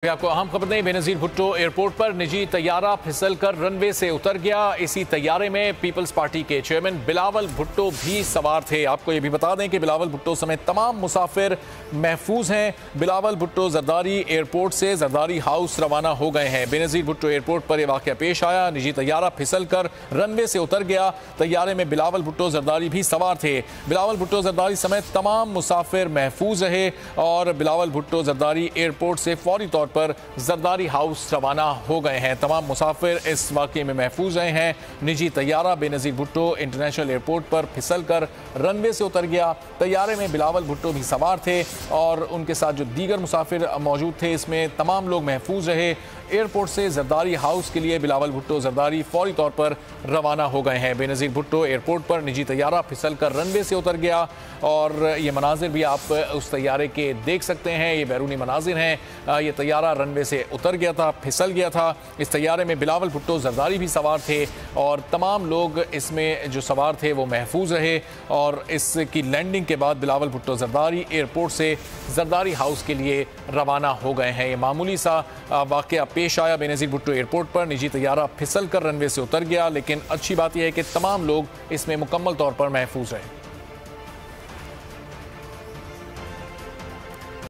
आपको अहम खबर दें, बेनजीर भुट्टो एयरपोर्ट पर निजी तैयारा फिसल कर रनवे से उतर गया। इसी तैयारे में पीपल्स पार्टी के चेयरमैन बिलावल भुट्टो भी सवार थे। आपको ये भी बता दें कि बिलावल भुट्टो समेत तमाम मुसाफिर महफूज हैं। बिलावल भुट्टो जरदारी एयरपोर्ट से जरदारी हाउस रवाना हो गए हैं। बेनजीर भुट्टो एयरपोर्ट पर यह वाकया पेश आया। निजी तैयारा फिसल कर रनवे से उतर गया। तैयारे में बिलावल भुट्टो जरदारी भी सवार थे। बिलावल भुट्टो जरदारी समेत तमाम मुसाफिर महफूज रहे और बिलावल भुट्टो जरदारी एयरपोर्ट से फौरी तौर पर जरदारी हाउस रवाना हो गए हैं। तमाम मुसाफिर इस वाकये में महफूज रहे हैं। निजी तैयारा बेनजीर भुट्टो इंटरनेशनल एयरपोर्ट पर फिसल कर रनवे से उतर गया। तैयारे में बिलावल भुट्टो भी सवार थे और उनके साथ जो दीगर मुसाफिर मौजूद थे, इसमें तमाम लोग महफूज रहे। एयरपोर्ट से जरदारी हाउस के लिए बिलावल भुट्टो जरदारी फौरी तौर पर रवाना हो गए हैं। बेनजीर भुट्टो एयरपोर्ट पर निजी तैयारा फिसल कर रनवे से उतर गया और ये मनाजिर भी आप उस तैयारे के देख सकते हैं। ये बैरूनी मनाजिर हैं। ये तैयारा रनवे से उतर गया था, फिसल गया था। इस तैयारे में बिलावल भुट्टो जरदारी भी सवार थे और तमाम लोग इसमें जो सवार थे वो महफूज रहे और इसकी लैंडिंग के बाद बिलावल भुट्टो जरदारी एयरपोर्ट से जरदारी हाउस के लिए रवाना हो गए हैं। ये मामूली सा वाकया पेश आया बेनजीर भुट्टो एयरपोर्ट पर। निजी तैयारा फिसल कर रनवे से उतर गया, लेकिन अच्छी बात यह है कि तमाम लोग इसमें मुकम्मल तौर पर महफूज रहे।